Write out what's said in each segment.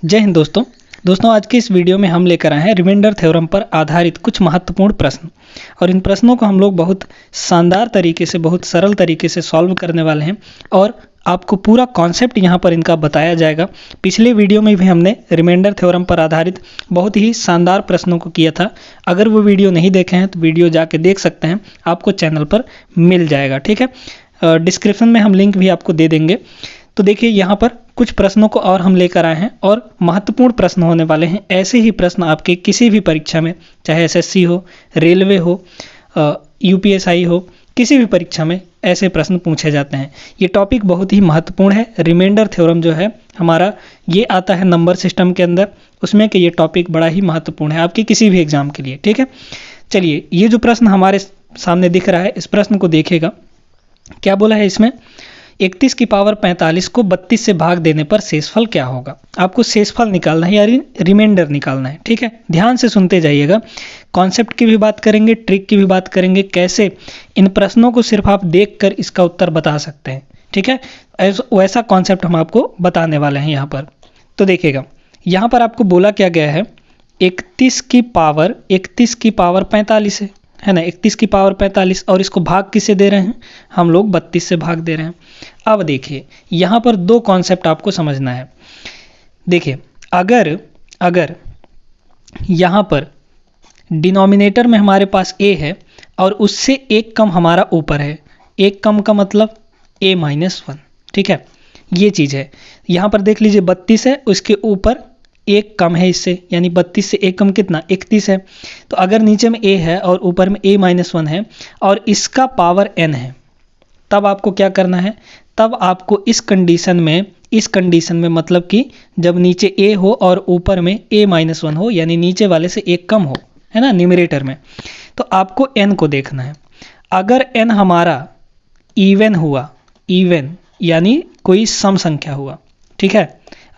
जय हिंद दोस्तों आज के इस वीडियो में हम लेकर आए हैं रिमाइंडर थ्योरम पर आधारित कुछ महत्वपूर्ण प्रश्न। और इन प्रश्नों को हम लोग बहुत शानदार तरीके से, बहुत सरल तरीके से सॉल्व करने वाले हैं और आपको पूरा कॉन्सेप्ट यहाँ पर इनका बताया जाएगा। पिछले वीडियो में भी हमने रिमाइंडर थ्योरम पर आधारित बहुत ही शानदार प्रश्नों को किया था। अगर वो वीडियो नहीं देखे हैं तो वीडियो जाके देख सकते हैं, आपको चैनल पर मिल जाएगा। ठीक है, डिस्क्रिप्शन में हम लिंक भी आपको दे देंगे। तो देखिए यहाँ पर कुछ प्रश्नों को और हम लेकर आए हैं और महत्वपूर्ण प्रश्न होने वाले हैं। ऐसे ही प्रश्न आपके किसी भी परीक्षा में, चाहे एसएससी हो, रेलवे हो, यूपीएसआई हो, किसी भी परीक्षा में ऐसे प्रश्न पूछे जाते हैं। ये टॉपिक बहुत ही महत्वपूर्ण है। रिमाइंडर थ्योरम जो है हमारा, ये आता है नंबर सिस्टम के अंदर, उसमें कि ये टॉपिक बड़ा ही महत्वपूर्ण है आपके किसी भी एग्जाम के लिए। ठीक है, चलिए ये जो प्रश्न हमारे सामने दिख रहा है, इस प्रश्न को देखिएगा। क्या बोला है इसमें, 31 की पावर 45 को 32 से भाग देने पर शेषफल क्या होगा। आपको शेषफल निकालना है या रिमाइंडर निकालना है। ठीक है, ध्यान से सुनते जाइएगा। कॉन्सेप्ट की भी बात करेंगे, ट्रिक की भी बात करेंगे, कैसे इन प्रश्नों को सिर्फ आप देखकर इसका उत्तर बता सकते हैं। ठीक है, वैसा कॉन्सेप्ट हम आपको बताने वाले हैं यहाँ पर। तो देखिएगा, यहाँ पर आपको बोला क्या गया है, 31 की पावर 45 है ना, 31 की पावर 45, और इसको भाग किससे दे रहे हैं, हम लोग 32 से भाग दे रहे हैं। अब देखिए यहाँ पर दो कॉन्सेप्ट आपको समझना है। देखिए अगर यहाँ पर डिनोमिनेटर में हमारे पास a है और उससे एक कम हमारा ऊपर है, एक कम का मतलब a-1। ठीक है, ये चीज़ है। यहाँ पर देख लीजिए 32 है, उसके ऊपर एक कम है इससे, यानी 32 से एक कम कितना, 31 है। तो अगर नीचे में a है और ऊपर में a-1 है और इसका पावर n है, तब आपको क्या करना है, तब आपको इस कंडीशन में मतलब कि जब नीचे a हो और ऊपर में a-1 हो, यानी नीचे वाले से एक कम हो, है ना, न्यूमरेटर में, तो आपको n को देखना है। अगर n हमारा इवन यानी कोई सम संख्या हुआ, ठीक है,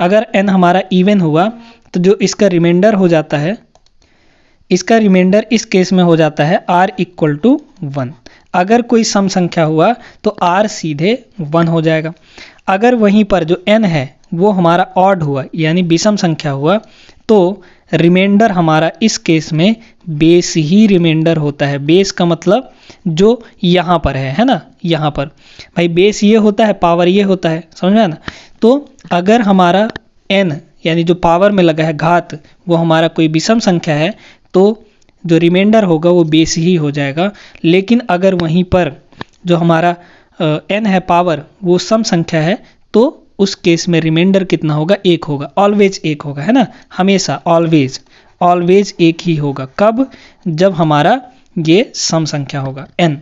अगर n हमारा इवन हुआ तो जो इसका रिमाइंडर हो जाता है, इसका रिमाइंडर इस केस में हो जाता है r = 1। अगर कोई सम संख्या हुआ तो r सीधे 1 हो जाएगा। अगर वहीं पर जो n है वो हमारा ऑड हुआ, यानी विषम संख्या हुआ, तो रिमाइंडर हमारा इस केस में बेस ही रिमाइंडर होता है। बेस का मतलब जो यहाँ पर है ना, यहाँ पर भाई बेस ये होता है, पावर ये होता है, समझ में ना। तो अगर हमारा n यानी जो पावर में लगा है घात, वो हमारा कोई विषम संख्या है, तो जो रिमाइंडर होगा वो बेस ही हो जाएगा। लेकिन अगर वहीं पर जो हमारा n है पावर, वो सम संख्या है, तो उस केस में रिमाइंडर कितना होगा, 1 होगा। ऑलवेज 1 होगा, है ना, हमेशा ऑलवेज 1 ही होगा। कब, जब हमारा ये सम संख्या होगा n।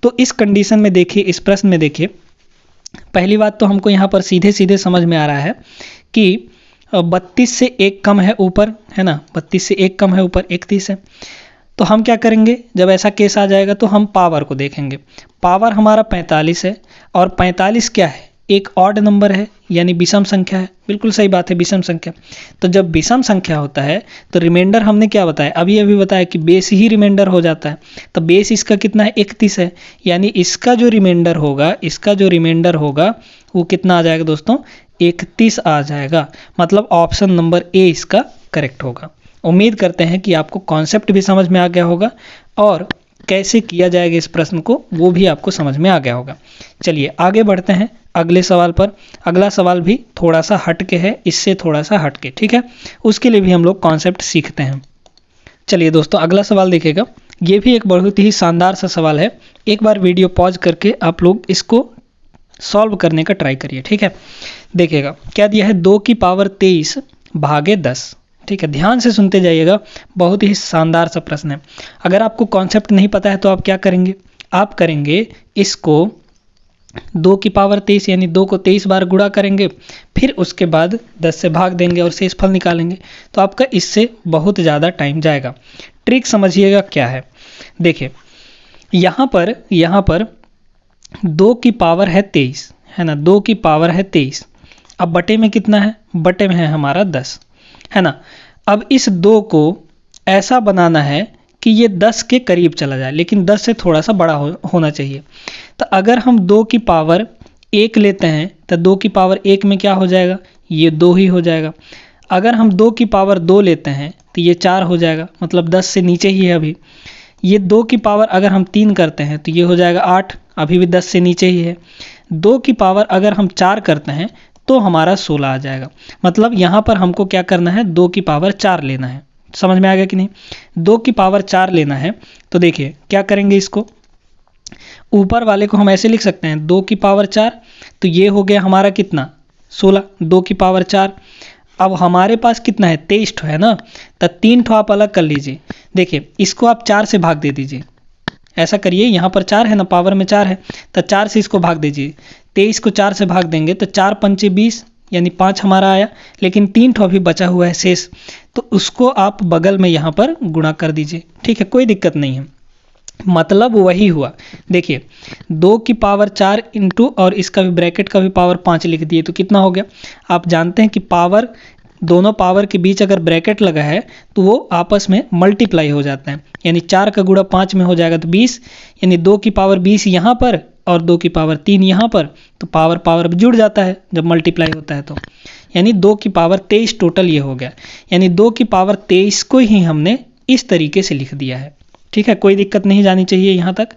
तो इस कंडीशन में देखिए, इस प्रश्न में देखिए, पहली बात तो हमको यहाँ पर सीधे समझ में आ रहा है कि 32 से एक कम है ऊपर, है ना, 32 से एक कम है ऊपर, 31 है। तो हम क्या करेंगे, जब ऐसा केस आ जाएगा तो हम पावर को देखेंगे। पावर हमारा 45 है और 45 क्या है, एक ऑड नंबर है, यानी विषम संख्या है। बिल्कुल सही बात है, विषम संख्या। तो जब विषम संख्या होता है तो रिमाइंडर हमने क्या बताया, अभी बताया कि बेस ही रिमाइंडर हो जाता है। तो बेस इसका कितना है, 31 है, यानी इसका जो रिमाइंडर होगा वो कितना आ जाएगा दोस्तों, 31 आ जाएगा। मतलब ऑप्शन नंबर ए इसका करेक्ट होगा। उम्मीद करते हैं कि आपको कॉन्सेप्ट भी समझ में आ गया होगा और कैसे किया जाएगा इस प्रश्न को, वो भी आपको समझ में आ गया होगा। चलिए आगे बढ़ते हैं अगले सवाल पर। अगला सवाल भी थोड़ा सा हटके है, इससे थोड़ा सा हटके, ठीक है, उसके लिए भी हम लोग कॉन्सेप्ट सीखते हैं। चलिए दोस्तों, अगला सवाल देखिएगा। ये भी एक बहुत ही शानदार सा सवाल है। एक बार वीडियो पॉज करके आप लोग इसको सॉल्व करने का ट्राई करिए। ठीक है, देखिएगा क्या दिया है, 2 की पावर 23 भागे 10। ठीक है, ध्यान से सुनते जाइएगा, बहुत ही शानदार सा प्रश्न है। अगर आपको कॉन्सेप्ट नहीं पता है तो आप क्या करेंगे, आप करेंगे इसको 2 की पावर 23 यानी 2 को 23 बार गुणा करेंगे, फिर उसके बाद 10 से भाग देंगे और शेषफल निकालेंगे। तो आपका इससे बहुत ज़्यादा टाइम जाएगा। ट्रिक समझिएगा क्या है। देखिए यहाँ पर 2 की पावर है 23, है ना, 2 की पावर है 23। अब बटे में कितना है, बटे में है हमारा 10, है ना। अब इस 2 को ऐसा बनाना है कि ये 10 के करीब चला जाए, लेकिन 10 से थोड़ा सा बड़ा होना चाहिए। तो अगर हम 2 की पावर 1 लेते हैं तो 2 की पावर 1 में क्या हो जाएगा, ये 2 ही हो जाएगा। अगर हम 2 की पावर 2 लेते हैं तो ये 4 हो जाएगा, मतलब 10 से नीचे ही है अभी। ये 2 की पावर अगर हम 3 करते हैं तो ये हो जाएगा 8, अभी भी 10 से नीचे ही है। 2 की पावर अगर हम 4 करते हैं तो हमारा 16 आ जाएगा। मतलब यहाँ पर हमको क्या करना है, 2 की पावर 4 लेना है। समझ में आ गया कि नहीं? 2 की पावर 4 लेना है तो देखिए क्या करेंगे, इसको ऊपर वाले को हम ऐसे लिख सकते हैं 2 की पावर 4, तो ये हो गया हमारा कितना 16, 2 की पावर 4। अब हमारे पास कितना है 23 ठो है ना, तो 3 ठो आप अलग कर लीजिए। देखिए इसको आप 4 से भाग दे दीजिए, ऐसा करिए, यहाँ पर 4 है ना, पावर में 4 है तो 4 से इसको भाग दीजिए। 23 को 4 से भाग देंगे तो 4 पंचे 20 यानी 5 हमारा आया, लेकिन 3 ठो अभी बचा हुआ है शेष, तो उसको आप बगल में यहाँ पर गुणा कर दीजिए। ठीक है, कोई दिक्कत नहीं है, मतलब वही हुआ। देखिए 2 की पावर 4 इंटू और इसका भी ब्रैकेट का भी पावर 5 लिख दिए तो कितना हो गया। आप जानते हैं कि पावर, दोनों पावर के बीच अगर ब्रैकेट लगा है तो वो आपस में मल्टीप्लाई हो जाता है, यानी 4 का गुणा 5 में हो जाएगा तो 20, यानी 2 की पावर 20 यहाँ पर और 2 की पावर 3 यहाँ पर, तो पावर पावर जुड़ जाता है जब मल्टीप्लाई होता है तो, यानी 2 की पावर 23 टोटल ये हो गया। यानी 2 की पावर 23 को ही हमने इस तरीके से लिख दिया है। ठीक है, कोई दिक्कत नहीं जानी चाहिए यहाँ तक।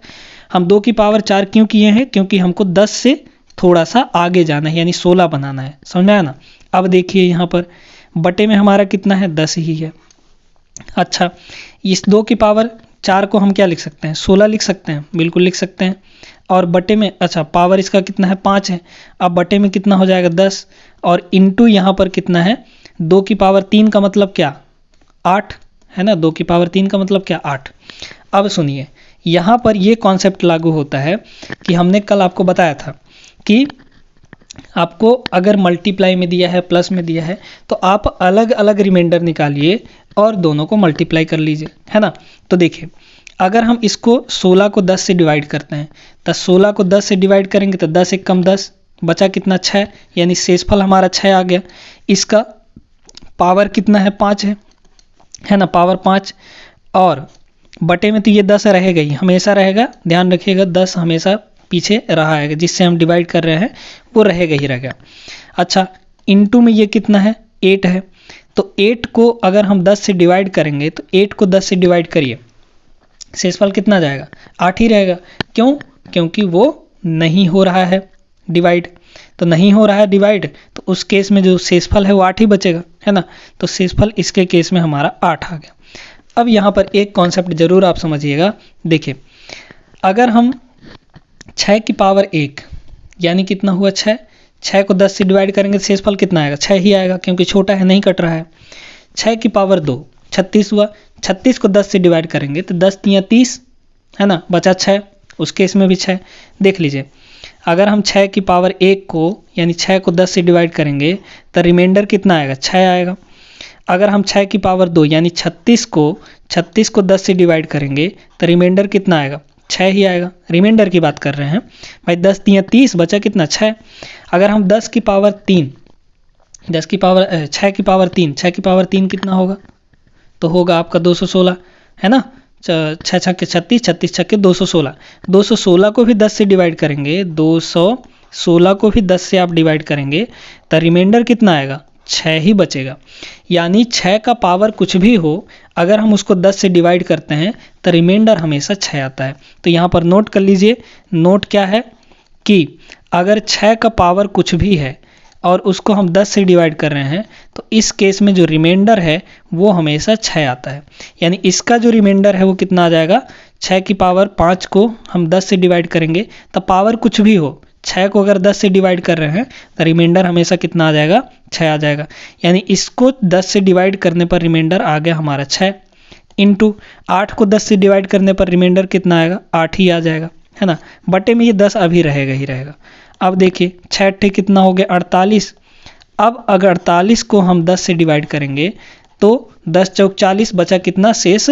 हम 2 की पावर 4 क्यों किए हैं, क्योंकि हमको 10 से थोड़ा सा आगे जाना है, यानी 16 बनाना है। समझ में आया ना? अब देखिए यहाँ पर बटे में हमारा कितना है 10 ही है। अच्छा, इस 2 की पावर 4 को हम क्या लिख सकते हैं 16 लिख सकते हैं, बिल्कुल लिख सकते हैं। और बटे में, अच्छा पावर इसका कितना है 5 है, अब बटे में कितना हो जाएगा 10, और इंटू यहाँ पर कितना है 2 की पावर 3 का मतलब क्या 8 है ना, 2 की पावर 3 का मतलब क्या 8। अब सुनिए यहाँ पर ये कॉन्सेप्ट लागू होता है कि हमने कल आपको बताया था कि आपको अगर मल्टीप्लाई में दिया है प्लस में दिया है तो आप अलग अलग रिमाइंडर निकालिए और दोनों को मल्टीप्लाई कर लीजिए, है ना। तो देखिए अगर हम इसको 16 को 10 से डिवाइड करते हैं तो 16 को 10 से डिवाइड करेंगे तो 10 एक कम 10, बचा कितना 6, यानी शेषफल हमारा 6 आ गया। इसका पावर कितना है 5 है ना, पावर 5, और बटे में तो ये 10 रहेगा ही, हमेशा रहेगा, ध्यान रखिएगा 10 हमेशा पीछे रहा है, जिससे हम डिवाइड कर रहे हैं वो रहेगा ही रहेगा। अच्छा, इनटू में ये कितना है 8 है, तो 8 को अगर हम 10 से डिवाइड करेंगे तो 8 को 10 से डिवाइड करिए, शेषफल कितना जाएगा 8 ही रहेगा। क्यों? क्योंकि वो नहीं हो रहा है डिवाइड, तो नहीं हो रहा है डिवाइड, तो उस केस में जो शेषफल है वो 8 ही बचेगा, है ना। तो शेषफल इसके केस में हमारा 8 आ गया। अब यहाँ पर एक कॉन्सेप्ट जरूर आप समझिएगा। देखिए अगर हम 6 की पावर 1 यानी कितना हुआ 6, 6 को 10 से डिवाइड करेंगे तो शेषफल कितना आएगा 6 ही आएगा, क्योंकि छोटा है नहीं कट रहा है। 6 की पावर 2 36 हुआ, 36 को 10 से डिवाइड करेंगे तो 10 तियां 30 है ना, बचा 6, उस केस में भी 6। देख लीजिए अगर हम 6 की पावर 1 को यानी 6 को 10 से डिवाइड करेंगे तो रिमाइंडर कितना आएगा 6 आएगा। अगर हम 6 की पावर 2 यानी 36 को 10 से डिवाइड करेंगे तो रिमाइंडर कितना आएगा 6 ही आएगा। रिमाइंडर की बात कर रहे हैं भाई, 10 तियां 30, बचा कितना 6। अगर हम 10 की पावर 3 6 की पावर 3 कितना होगा, तो होगा आपका 216 है ना, 6 छक्के 36, 36 छक्के 216। 216 को भी 10 से डिवाइड करेंगे, 216 को भी 10 से आप डिवाइड करेंगे तो रिमाइंडर कितना आएगा 6 ही बचेगा। यानी 6 का पावर कुछ भी हो, अगर हम उसको 10 से डिवाइड करते हैं तो रिमाइंडर हमेशा 6 आता है। तो यहाँ पर नोट कर लीजिए, नोट क्या है कि अगर 6 का पावर कुछ भी है और उसको हम 10 से डिवाइड कर रहे हैं तो इस केस में जो रिमाइंडर है वो हमेशा 6 आता है। यानी इसका जो रिमाइंडर है वो कितना आ जाएगा, 6 की पावर 5 को हम 10 से डिवाइड करेंगे तो पावर कुछ भी हो, 6 को अगर 10 से डिवाइड कर रहे हैं तो रिमाइंडर हमेशा कितना आ जाएगा 6 आ जाएगा। यानी इसको 10 से डिवाइड करने पर रिमाइंडर आ गया हमारा 6, इंटू 8 को 10 से डिवाइड करने पर रिमाइंडर कितना आएगा 8 ही आ जाएगा, है ना। बटे में ये 10 अभी रहेगा ही रहेगा। अब देखिए 6 कितना हो गया 48। अब अगर 48 को हम 10 से डिवाइड करेंगे तो 10 चौक 40, बचा कितना शेष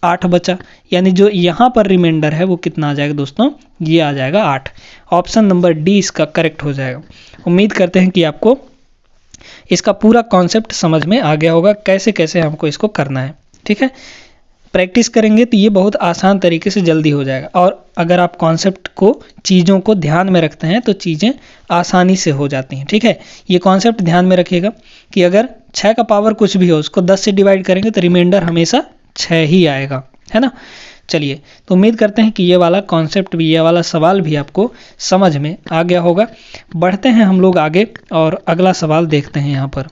8 बचा। यानी जो यहाँ पर रिमाइंडर है वो कितना आ जाएगा दोस्तों, ये आ जाएगा 8। ऑप्शन नंबर डी इसका करेक्ट हो जाएगा। उम्मीद करते हैं कि आपको इसका पूरा कॉन्सेप्ट समझ में आ गया होगा, कैसे कैसे हमको इसको करना है। ठीक है, प्रैक्टिस करेंगे तो ये बहुत आसान तरीके से जल्दी हो जाएगा। और अगर आप कॉन्सेप्ट को, चीज़ों को ध्यान में रखते हैं तो चीज़ें आसानी से हो जाती हैं। ठीक है, ये कॉन्सेप्ट ध्यान में रखिएगा कि अगर 6 का पावर कुछ भी हो उसको 10 से डिवाइड करेंगे तो रिमाइंडर हमेशा 6 ही आएगा, है ना। चलिए, तो उम्मीद करते हैं कि ये वाला कॉन्सेप्ट भी, ये वाला सवाल भी आपको समझ में आ गया होगा। बढ़ते हैं हम लोग आगे और अगला सवाल देखते हैं। यहाँ पर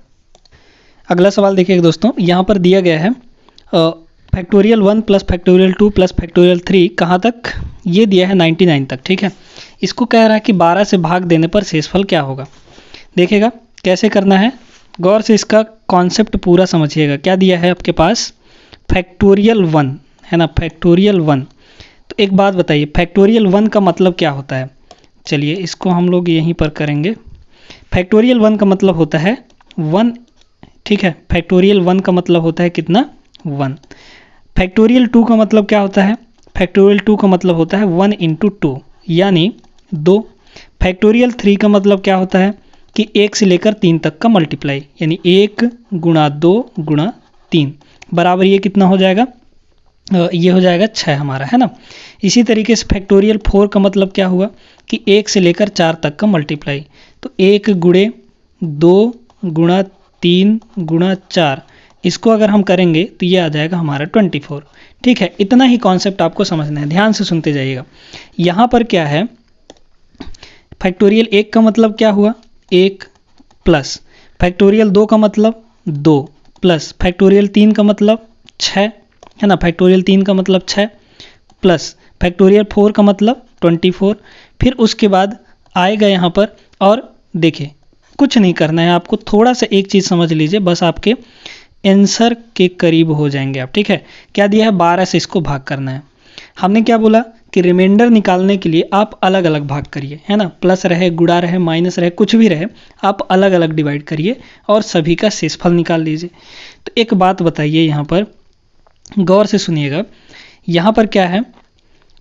अगला सवाल देखिएगा दोस्तों, यहाँ पर दिया गया है factorial 1 plus factorial 2 plus factorial 3 कहाँ तक, ये दिया है 99 तक। ठीक है, इसको कह रहा है कि 12 से भाग देने पर शेषफल क्या होगा। देखिएगा कैसे करना है, गौर से इसका कॉन्सेप्ट पूरा समझिएगा। क्या दिया है आपके पास, फैक्टोरियल 1 है ना, फैक्टोरियल 1। तो एक बात बताइए, फैक्टोरियल 1 का मतलब क्या होता है। चलिए इसको हम लोग यहीं पर करेंगे। फैक्टोरियल 1 का मतलब होता है 1, ठीक है। फैक्टोरियल 1 का मतलब होता है कितना, 1। फैक्टोरियल 2 का मतलब क्या होता है, फैक्टोरियल 2 का मतलब होता है 1 × 2 यानी 2। फैक्टोरियल 3 का मतलब क्या होता है कि 1 से लेकर 3 तक का मल्टीप्लाई, यानी 1 × 2 × 3 बराबर ये कितना हो जाएगा, ये हो जाएगा 6 हमारा, है ना। इसी तरीके से फैक्टोरियल 4 का मतलब क्या हुआ कि 1 से लेकर 4 तक का मल्टीप्लाई, तो 1 × 2 × 3 × 4, इसको अगर हम करेंगे तो ये आ जाएगा हमारा 24। ठीक है, इतना ही कॉन्सेप्ट आपको समझना है, ध्यान से सुनते जाइएगा। यहाँ पर क्या है, फैक्टोरियल 1 का मतलब क्या हुआ, 1 प्लस फैक्टोरियल 2 का मतलब 2 प्लस फैक्टोरियल 3 का मतलब 6, है ना। फैक्टोरियल 3 का मतलब 6 प्लस फैक्टोरियल 4 का मतलब 24। फिर उसके बाद आएगा यहाँ पर, और देखिए कुछ नहीं करना है आपको, थोड़ा सा एक चीज़ समझ लीजिए, बस आपके आंसर के करीब हो जाएंगे आप। ठीक है, क्या दिया है, 12 से इसको भाग करना है। हमने क्या बोला कि रिमाइंडर निकालने के लिए आप अलग अलग भाग करिए, है ना। प्लस रहे, गुणा रहे, माइनस रहे, कुछ भी रहे, आप अलग अलग डिवाइड करिए और सभी का शेषफल निकाल लीजिए। तो एक बात बताइए, यहाँ पर गौर से सुनिएगा, यहाँ पर क्या है,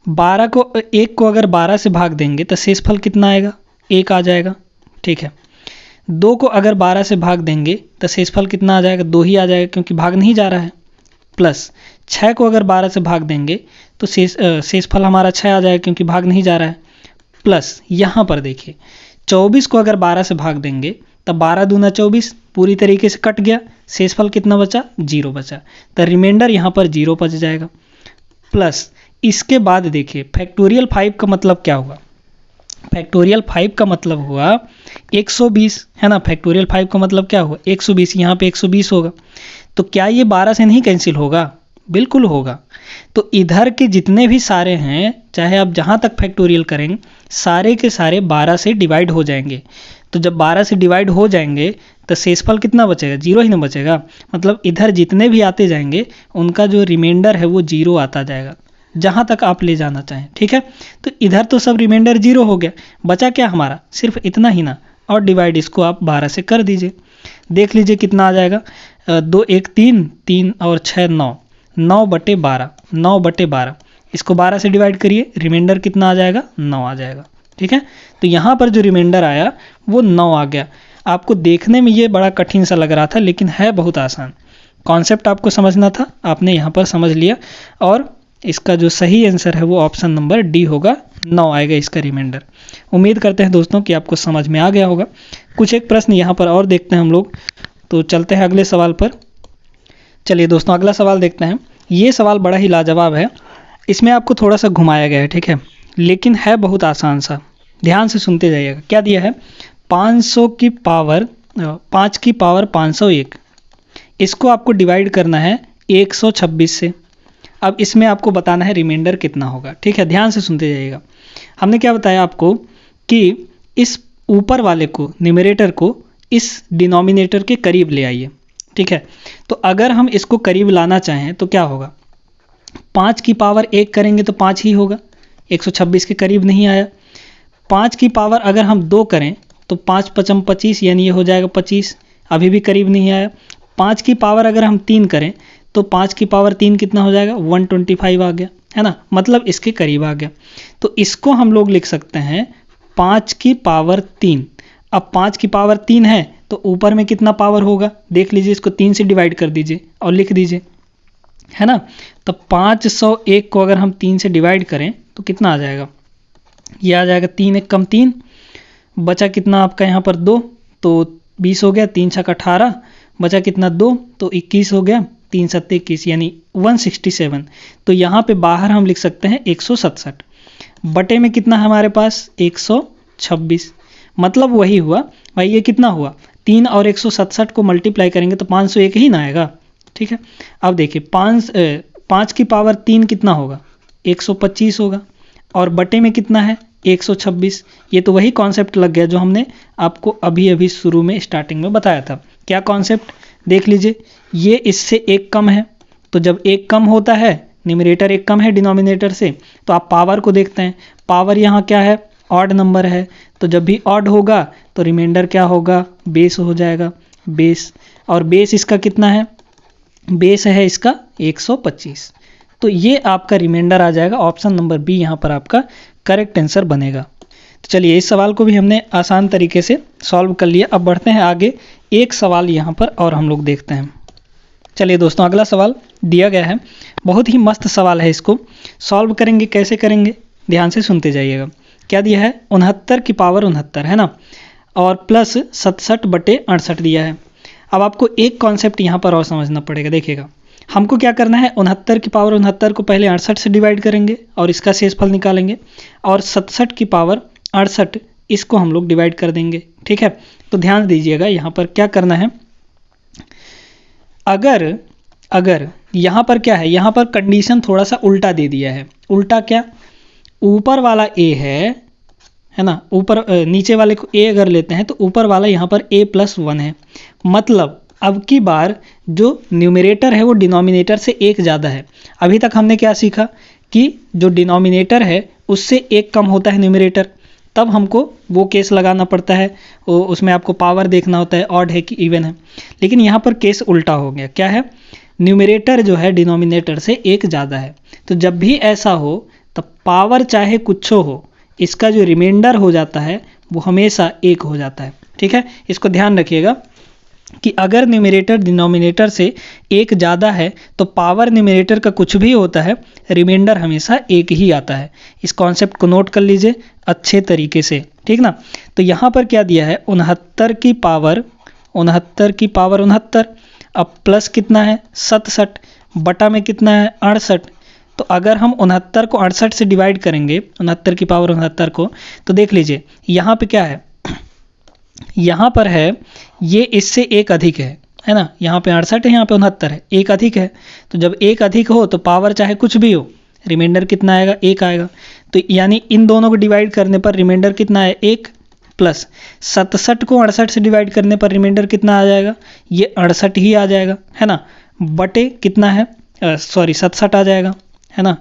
12 को 1 को अगर 12 से भाग देंगे तो शेषफल कितना आएगा, 1 आ जाएगा। ठीक है, 2 को अगर 12 से भाग देंगे तो शेषफल कितना आ जाएगा, 2 ही आ जाएगा क्योंकि भाग नहीं जा रहा है। प्लस 6 को अगर 12 से भाग देंगे तो शेषफल हमारा 6 आ जाएगा क्योंकि भाग नहीं जा रहा है। प्लस यहाँ पर देखिए 24 को अगर 12 से भाग देंगे तब 12 दूना 24 पूरी तरीके से कट गया, शेषफल कितना बचा, 0 बचा, तो रिमाइंडर यहाँ पर 0 बच जाएगा। प्लस इसके बाद देखिए फैक्टोरियल 5 का मतलब क्या हुआ, फैक्टोरियल 5 का मतलब हुआ 120, है ना। फैक्टोरियल 5 का मतलब क्या हुआ, 120, यहाँ पे 120 होगा। तो क्या ये 12 से नहीं कैंसिल होगा, बिल्कुल होगा। तो इधर के जितने भी सारे हैं, चाहे आप जहाँ तक फैक्टोरियल करेंगे, सारे के सारे 12 से डिवाइड हो जाएंगे। तो जब 12 से डिवाइड हो जाएंगे तो शेषफल कितना बचेगा, 0 ही ना बचेगा। मतलब इधर जितने भी आते जाएंगे उनका जो रिमाइंडर है वो 0 आता जाएगा, जहाँ तक आप ले जाना चाहें। ठीक है, तो इधर तो सब रिमाइंडर 0 हो गया, बचा क्या हमारा, सिर्फ इतना ही ना। और डिवाइड इसको आप 12 से कर दीजिए, देख लीजिए कितना आ जाएगा, 2 1 3 3 और 6 9, 9/12, 9/12। इसको 12 से डिवाइड करिए, रिमाइंडर कितना आ जाएगा, 9 आ जाएगा। ठीक है, तो यहाँ पर जो रिमाइंडर आया वो 9 आ गया। आपको देखने में ये बड़ा कठिन सा लग रहा था, लेकिन है बहुत आसान। कॉन्सेप्ट आपको समझना था, आपने यहाँ पर समझ लिया, और इसका जो सही आंसर है वो ऑप्शन नंबर डी होगा, 9 आएगा इसका रिमाइंडर। उम्मीद करते हैं दोस्तों कि आपको समझ में आ गया होगा। कुछ एक प्रश्न यहाँ पर और देखते हैं हम लोग, तो चलते हैं अगले सवाल पर। चलिए दोस्तों, अगला सवाल देखते हैं। ये सवाल बड़ा ही लाजवाब है, इसमें आपको थोड़ा सा घुमाया गया है, ठीक है, लेकिन है बहुत आसान सा। ध्यान से सुनते जाइएगा। क्या दिया है, 500 की पावर 5 की पावर 501, इसको आपको डिवाइड करना है 126 से। अब इसमें आपको बताना है रिमाइंडर कितना होगा। ठीक है, ध्यान से सुनते जाइएगा। हमने क्या बताया आपको कि इस ऊपर वाले को, न्यूमरेटर को, इस डिनोमिनेटर के करीब ले आइए। ठीक है, तो अगर हम इसको करीब लाना चाहें तो क्या होगा, 5 की पावर 1 करेंगे तो 5 ही होगा, 126 के करीब नहीं आया। 5 की पावर अगर हम 2 करें तो 5 5 25, यानी ये हो जाएगा 25, अभी भी करीब नहीं आया। 5 की पावर अगर हम 3 करें तो 5 की पावर 3 कितना हो जाएगा, 125 आ गया, है ना, मतलब इसके करीब आ गया। तो इसको हम लोग लिख सकते हैं 5 की पावर 3। अब 5 की पावर 3 है तो ऊपर में कितना पावर होगा, देख लीजिए, इसको 3 से डिवाइड कर दीजिए और लिख दीजिए, है ना। तो 501 को अगर हम 3 से डिवाइड करें तो कितना आ जाएगा, ये आ जाएगा 3 एक कम 3, बचा कितना आपका यहाँ पर 2, तो 20 हो गया, 3 छक 18, बचा कितना 2, तो 21 हो गया, 3 सत्ते 21 यानी 167। तो यहाँ पे बाहर हम लिख सकते हैं 167, बटे में कितना हमारे पास 126, मतलब वही हुआ भाई। ये कितना हुआ, 3 और 167 को मल्टीप्लाई करेंगे तो 501 ही ना आएगा। ठीक है, अब देखिए 5 की पावर 3 कितना होगा, 125 होगा, और बटे में कितना है 126। ये तो वही कॉन्सेप्ट लग गया जो हमने आपको अभी अभी शुरू में स्टार्टिंग में बताया था। क्या कॉन्सेप्ट, देख लीजिए, ये इससे एक कम है, तो जब एक कम होता है, न्यूमरेटर एक कम है डिनोमिनेटर से, तो आप पावर को देखते हैं, पावर यहाँ क्या है, ऑड नंबर है, तो जब भी ऑड होगा तो रिमाइंडर क्या होगा, बेस हो जाएगा, बेस। और बेस इसका कितना है, बेस है इसका 125। तो ये आपका रिमाइंडर आ जाएगा, ऑप्शन नंबर बी यहाँ पर आपका करेक्ट आंसर बनेगा। तो चलिए इस सवाल को भी हमने आसान तरीके से सॉल्व कर लिया। अब बढ़ते हैं आगे, एक सवाल यहाँ पर और हम लोग देखते हैं। चलिए दोस्तों, अगला सवाल दिया गया है, बहुत ही मस्त सवाल है, इसको सॉल्व करेंगे, कैसे करेंगे ध्यान से सुनते जाइएगा। क्या दिया है, 69 की पावर 69 है ना, और प्लस 67 बटे 68 दिया है। अब आपको एक कॉन्सेप्ट यहाँ पर और समझना पड़ेगा, देखिएगा, हमको क्या करना है, 69 की पावर 69 को पहले 68 से डिवाइड करेंगे और इसका शेषफल निकालेंगे, और 67 की पावर 68 इसको हम लोग डिवाइड कर देंगे। ठीक है, तो ध्यान दीजिएगा यहाँ पर क्या करना है, अगर यहाँ पर क्या है, यहाँ पर कंडीशन थोड़ा सा उल्टा दे दिया है। उल्टा क्या, ऊपर वाला a है ना, ऊपर नीचे वाले को a अगर लेते हैं तो ऊपर वाला यहाँ पर a+1 है, मतलब अब की बार जो न्यूमरेटर है वो डिनोमिनेटर से एक ज़्यादा है। अभी तक हमने क्या सीखा कि जो डिनोमिनेटर है उससे एक कम होता है न्यूमरेटर, तब हमको वो केस लगाना पड़ता है, उसमें आपको पावर देखना होता है, ऑड है कि इवन है। लेकिन यहाँ पर केस उल्टा हो गया, क्या है, न्यूमरेटर जो है डिनोमिनेटर से एक ज़्यादा है, तो जब भी ऐसा हो तब पावर चाहे कुछ हो, इसका जो रिमाइंडर हो जाता है वो हमेशा एक हो जाता है। ठीक है, इसको ध्यान रखिएगा कि अगर न्यूमरेटर डिनोमिनेटर से एक ज़्यादा है तो पावर न्यूमरेटर का कुछ भी होता है, रिमाइंडर हमेशा एक ही आता है। इस कॉन्सेप्ट को नोट कर लीजिए अच्छे तरीके से, ठीक ना। तो यहाँ पर क्या दिया है, 69 की पावर 69, अब प्लस कितना है 67, बटा में कितना है 68। तो अगर हम 69 को 68 से डिवाइड करेंगे, 69 की पावर 69 को, तो देख लीजिए यहाँ पे क्या है, यहाँ पर है ये इससे एक अधिक है ना, यहाँ पे 68 है, यहाँ पे 69 है, एक अधिक है। तो जब एक अधिक हो तो पावर चाहे कुछ भी हो, रिमाइंडर कितना आएगा, एक आएगा। तो यानी इन दोनों को डिवाइड करने पर रिमाइंडर कितना है, एक, प्लस 67 को 68 से डिवाइड करने पर रिमाइंडर कितना आ जाएगा, ये 68 ही आ जाएगा, है ना, बटे कितना है, 67 आ जाएगा, है ना।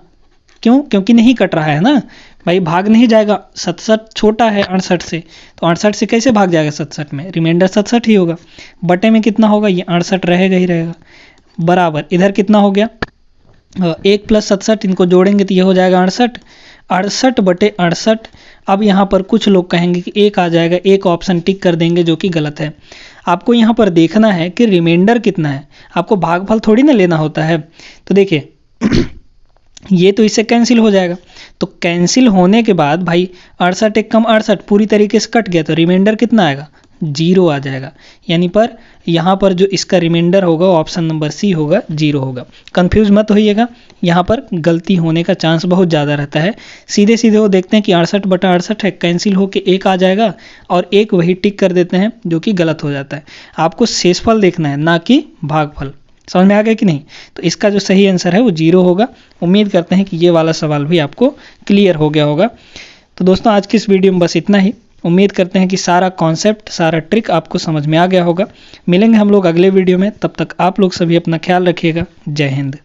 क्यों, क्योंकि नहीं कट रहा है ना भाई, भाग नहीं जाएगा, 67 छोटा है 68 से, तो 68 से कैसे भाग जाएगा 67 में, रिमाइंडर 67 ही होगा, बटे में कितना होगा, ये 68 रहेगा ही रहेगा, बराबर इधर कितना हो गया, 1 + 67, इनको जोड़ेंगे तो ये हो जाएगा 68, 68 बटे 68। अब यहाँ पर कुछ लोग कहेंगे कि एक आ जाएगा, एक ऑप्शन टिक कर देंगे जो कि गलत है। आपको यहाँ पर देखना है कि रिमाइंडर कितना है, आपको भागफल थोड़ी ना लेना होता है। तो देखिए ये तो इससे कैंसिल हो जाएगा, तो कैंसिल होने के बाद भाई 68 एक कम 68 पूरी तरीके से कट गया, तो रिमाइंडर कितना आएगा, 0 आ जाएगा। यानी पर यहाँ पर जो इसका रिमाइंडर होगा ऑप्शन नंबर सी होगा, 0 होगा। कंफ्यूज मत होइएगा, यहाँ पर गलती होने का चांस बहुत ज़्यादा रहता है। सीधे सीधे वो देखते हैं कि 68 बटा 68 है, कैंसिल होके एक आ जाएगा और एक वही टिक कर देते हैं, जो कि गलत हो जाता है। आपको शेषफल देखना है, ना कि भागफल। समझ में आ गया कि नहीं। तो इसका जो सही आंसर है वो 0 होगा। उम्मीद करते हैं कि ये वाला सवाल भी आपको क्लियर हो गया होगा। तो दोस्तों आज की इस वीडियो में बस इतना ही। उम्मीद करते हैं कि सारा कॉन्सेप्ट, सारा ट्रिक आपको समझ में आ गया होगा। मिलेंगे हम लोग अगले वीडियो में, तब तक आप लोग सभी अपना ख्याल रखिएगा। जय हिंद।